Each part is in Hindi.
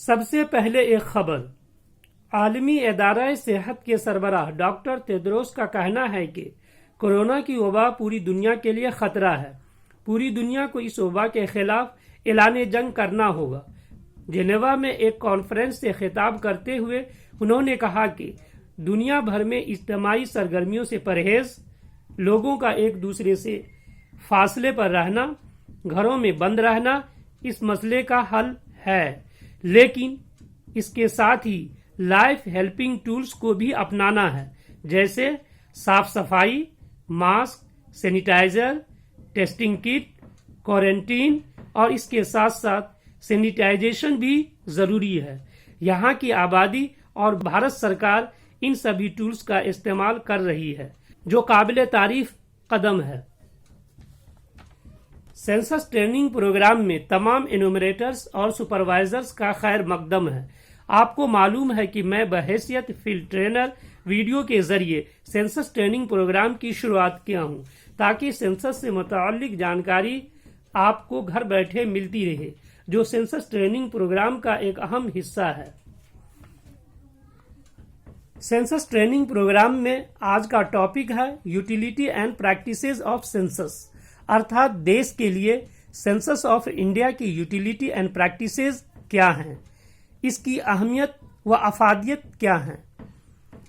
सबसे पहले एक खबर। आलमी इदारा सेहत के सरबराह डॉक्टर तेद्रोस का कहना है कि कोरोना की वबा पूरी दुनिया के लिए खतरा है। पूरी दुनिया को इस वबा के खिलाफ ऐलान जंग करना होगा। जेनेवा में एक कॉन्फ्रेंस से खिताब करते हुए उन्होंने कहा कि दुनिया भर में इज्तिमाई सरगर्मियों से परहेज, लोगों का एक दूसरे से फासले पर रहना, घरों में बंद रहना इस मसले का हल है, लेकिन इसके साथ ही लाइफ हेल्पिंग टूल्स को भी अपनाना है, जैसे साफ सफाई, mask, sanitizer, testing kit, quarantine और इसके साथ साथ सैनिटाइजेशन भी जरूरी है। यहाँ की आबादी और भारत सरकार इन सभी टूल्स का इस्तेमाल कर रही है, जो काबिल तारीफ कदम है। सेंसस ट्रेनिंग प्रोग्राम में तमाम एनुमरेटर्स और सुपरवाइजर्स का खैर मकदम है। आपको मालूम है कि मैं बहैसियत फील्ड ट्रेनर वीडियो के जरिए सेंसस ट्रेनिंग प्रोग्राम की शुरुआत किया हूं, ताकि सेंसस से मुताल्लिक जानकारी आपको घर बैठे मिलती रहे, जो सेंसस ट्रेनिंग प्रोग्राम का एक अहम हिस्सा है। सेंसस ट्रेनिंग प्रोग्राम में आज का टॉपिक है utility and practices of census, अर्थात देश के लिए सेंसस ऑफ इंडिया की यूटिलिटी एंड प्रैक्टिसेस क्या हैं, इसकी अहमियत व अफादियत क्या है।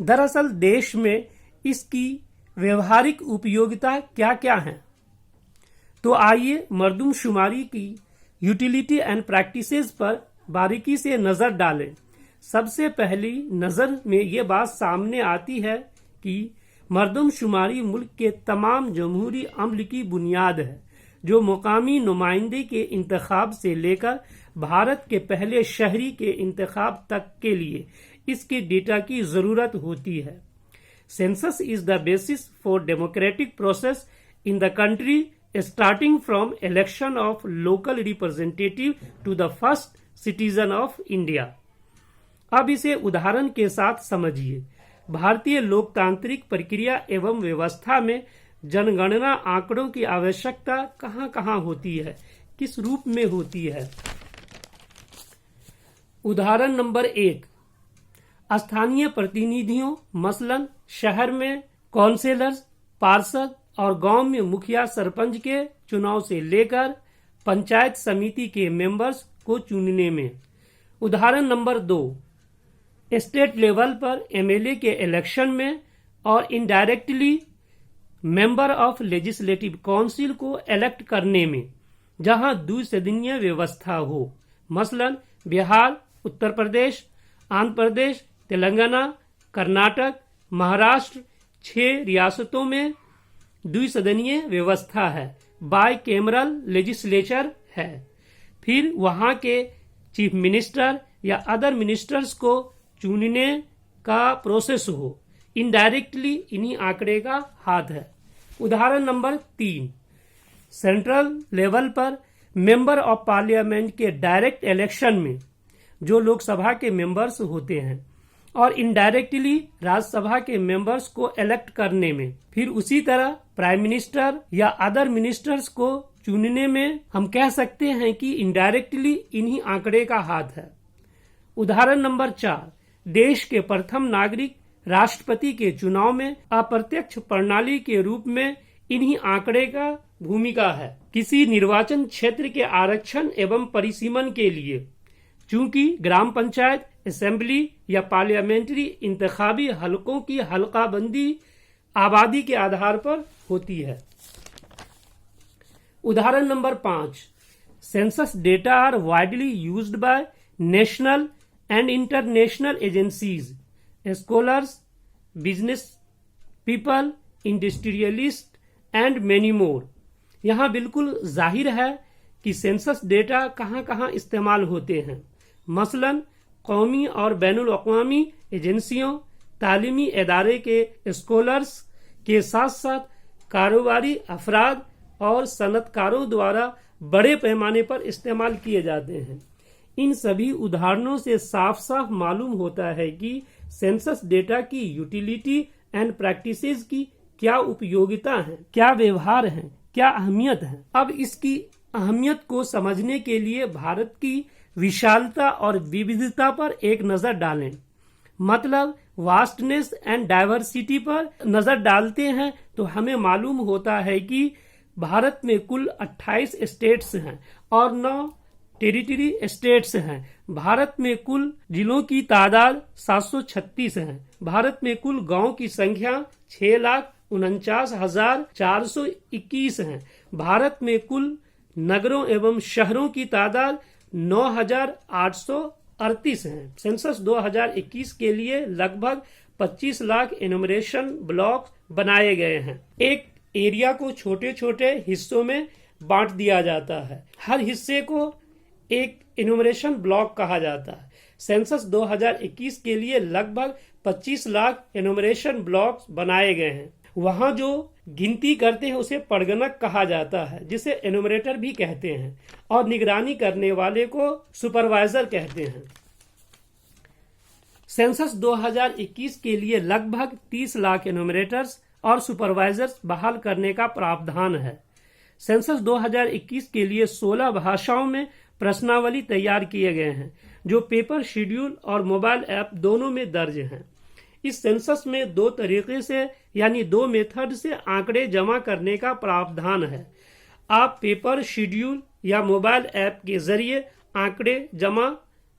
दरअसल देश में इसकी व्यवहारिक उपयोगिता क्या क्या है। तो आइए मरदमशुमारी की यूटिलिटी एंड प्रैक्टिसेस पर बारीकी से नजर डालें। सबसे पहली नजर में ये बात सामने आती है कि मरदमशुमारी मुल्क के तमाम जमहूरी अमल की बुनियाद है, जो मुकामी नुमाइंदे के इंतखाब से लेकर भारत के पहले शहरी के इंतखाब तक के लिए इसके डेटा की जरूरत होती है। Census is the basis for democratic process in the country, starting from election of local representative to the first citizen of India. अब इसे उदाहरण के साथ समझिए। भारतीय लोकतांत्रिक प्रक्रिया एवं व्यवस्था में जनगणना आंकड़ों की आवश्यकता कहां कहां होती है, किस रूप में होती है। उदाहरण नंबर 1, स्थानीय प्रतिनिधियों, मसलन शहर में काउंसिलर्स, पार्षद और गांव में मुखिया सरपंच के चुनाव से लेकर पंचायत समिति के मेंबर्स को चुनने में। उदाहरण नंबर 2, स्टेट लेवल पर एमएलए के इलेक्शन में और indirectly member of legislative council को इलेक्ट करने में, जहां द्विसदनीय व्यवस्था हो, मसलन बिहार, उत्तर प्रदेश, आंध्र प्रदेश, तेलंगाना, कर्नाटक, महाराष्ट्र 6 रियासतों में द्विसदनीय व्यवस्था है, बाई कैमरल लेजिस्लेचर है। फिर वहां के चीफ मिनिस्टर या अदर मिनिस्टर्स को चुनने का प्रोसेस हो, इनडायरेक्टली इन्हीं आंकड़े का हाथ है। उदाहरण नंबर 3, सेंट्रल लेवल पर मेंबर ऑफ पार्लियामेंट के डायरेक्ट इलेक्शन में जो लोकसभा के मेंबर्स होते हैं, और इनडायरेक्टली राज्यसभा के मेंबर्स को इलेक्ट करने में। फिर उसी तरह प्राइम मिनिस्टर या अदर मिनिस्टर्स को चुनने में हम कह सकते हैं कि इनडायरेक्टली इन्हीं आंकड़े का हाथ है। उदाहरण नंबर 4, देश के प्रथम नागरिक राष्ट्रपति के चुनाव में अप्रत्यक्ष प्रणाली के रूप में इन्हीं आंकड़े का भूमिका है। किसी निर्वाचन क्षेत्र के आरक्षण एवं परिसीमन के लिए, चूंकि ग्राम पंचायत, असेंबली या पार्लियामेंट्री इंतखाबी हलकों की हल्काबंदी आबादी के आधार पर होती है। उदाहरण number 5, census data are widely used by national and international agencies, scholars, business people, industrialists and many more। यहाँ बिल्कुल जाहिर है कि सेंसस डेटा कहाँ कहाँ इस्तेमाल होते हैं, मसलन कौमी और बैनुल अक़वामी एजेंसियों, तालीमी इदारे के स्कॉलर्स के साथ साथ कारोबारी अफराद और सनतकारों द्वारा बड़े पैमाने पर इस्तेमाल किए जाते हैं। इन सभी उदाहरणों से साफ साफ मालूम होता है कि सेंसस डेटा की यूटिलिटी एंड प्रैक्टिसेस की क्या उपयोगिता है, क्या व्यवहार है, क्या अहमियत है। अब इसकी अहमियत को समझने के लिए भारत की विशालता और विविधता पर एक नजर डालें, मतलब वास्टनेस एंड डाइवर्सिटी पर नजर डालते हैं तो हमें मालूम होता है कि भारत में कुल 28 स्टेट्स हैं और 9 टेरिटरी स्टेट्स हैं। भारत में कुल जिलों की तादाद 736 है। भारत में कुल गांव की संख्या 6,49,421 है। भारत में कुल नगरों एवं शहरों की तादाद 9,838 है। सेंसस 2021 के लिए लगभग 25 लाख एनुमरेशन ब्लॉक बनाए गए हैं। एक एरिया को छोटे छोटे हिस्सों में बांट दिया जाता है। हर हिस्से को एक एनुमरेशन ब्लॉक कहा जाता है। सेंसस 2021 के लिए लगभग 25 लाख एनुमरेशन ब्लॉक्स बनाए गए हैं। वहां जो गिनती करते हैं उसे पड़गनक कहा जाता है, जिसे एनुमरेटर भी कहते हैं, और निगरानी करने वाले को सुपरवाइजर कहते हैं। सेंसस 2021 के लिए लगभग 30 लाख एनुमरेटर्स और सुपरवाइजर्स बहाल करने का प्रावधान है। सेंसस 2021 के लिए 16 भाषाओं में प्रश्नावली तैयार किए गए हैं, जो पेपर शेड्यूल और मोबाइल ऐप दोनों में दर्ज हैं। इस सेंसस में 2 तरीके से यानी 2 मेथड से आंकड़े जमा करने का प्रावधान है। आप पेपर शेड्यूल या मोबाइल ऐप के जरिए आंकड़े जमा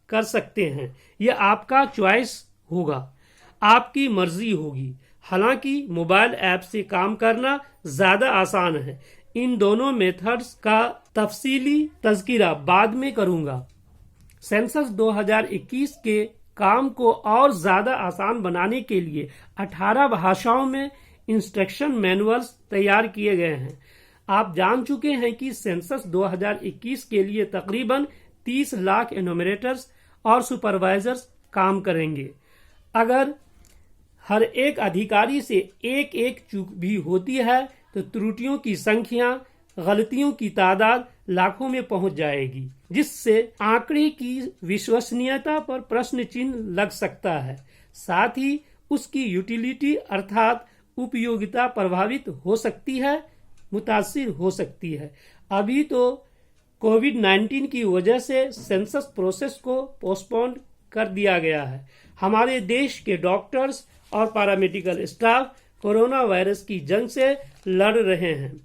कर सकते हैं। यह आपका चॉइस होगा, आपकी मर्जी होगी। हालांकि मोबाइल ऐप से काम करना ज्यादा आसान है। इन दोनों मेथड्स का तफसीली तज़किरा बाद में करूंगा। सेंसस 2021 के काम को और ज्यादा आसान बनाने के लिए 18 भाषाओं में इंस्ट्रक्शन मैनुअल्स तैयार किए गए हैं। आप जान चुके हैं कि सेंसस 2021 के लिए तकरीबन 30 लाख एनुमरेटर्स और सुपरवाइजर्स काम करेंगे। अगर हर एक अधिकारी से एक चूक भी होती है तो त्रुटियों की संख्या, गलतियों की तादाद लाखों में पहुंच जाएगी, जिससे आंकड़े की विश्वसनीयता पर प्रश्न चिन्ह लग सकता है। साथ ही उसकी यूटिलिटी अर्थात उपयोगिता प्रभावित हो सकती है, मुतासिर हो सकती है। अभी तो कोविड-19 की वजह से सेंसस प्रोसेस को पोस्टपोन कर दिया गया है। हमारे देश के डॉक्टर्स और पैरामेडिकल स्टाफ कोरोना वायरस की जंग से लड़ रहे हैं।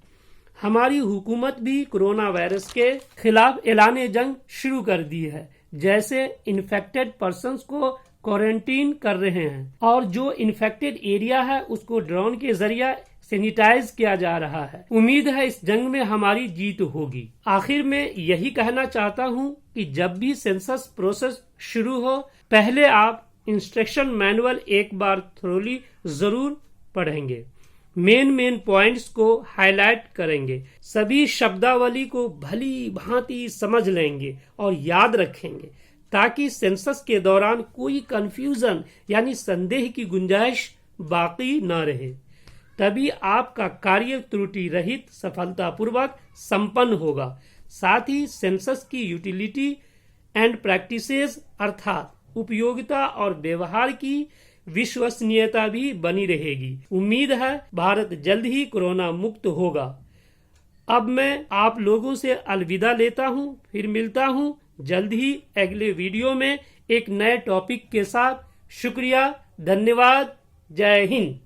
हमारी हुकूमत भी कोरोना वायरस के खिलाफ ऐलान जंग शुरू कर दी है। जैसे इन्फेक्टेड पर्सन्स को क्वारंटीन कर रहे हैं और जो इन्फेक्टेड एरिया है उसको ड्रोन के जरिए सैनिटाइज किया जा रहा है। उम्मीद है इस जंग में हमारी जीत होगी। आखिर में यही कहना चाहता हूँ कि जब भी सेंसस प्रोसेस शुरू हो, पहले आप इंस्ट्रक्शन मैनुअल एक बार थोरोली जरूर पढ़ेंगे। मेन पॉइंट्स को हाईलाइट करेंगे, सभी शब्दावली को भली भांति समझ लेंगे और याद रखेंगे, ताकि सेंसस के दौरान कोई कंफ्यूजन यानी संदेह की गुंजाइश बाकी न रहे। तभी आपका कार्य त्रुटि रहित सफलतापूर्वक संपन्न होगा। साथ ही सेंसस की यूटिलिटी एंड प्रैक्टिसेस अर्थात उपयोगिता और व्यवहार की विश्वसनीयता भी बनी रहेगी। उम्मीद है भारत जल्द ही कोरोना मुक्त होगा। अब मैं आप लोगों से अलविदा लेता हूं, फिर मिलता हूं जल्द ही अगले वीडियो में एक नए टॉपिक के साथ। शुक्रिया, धन्यवाद, जय हिंद।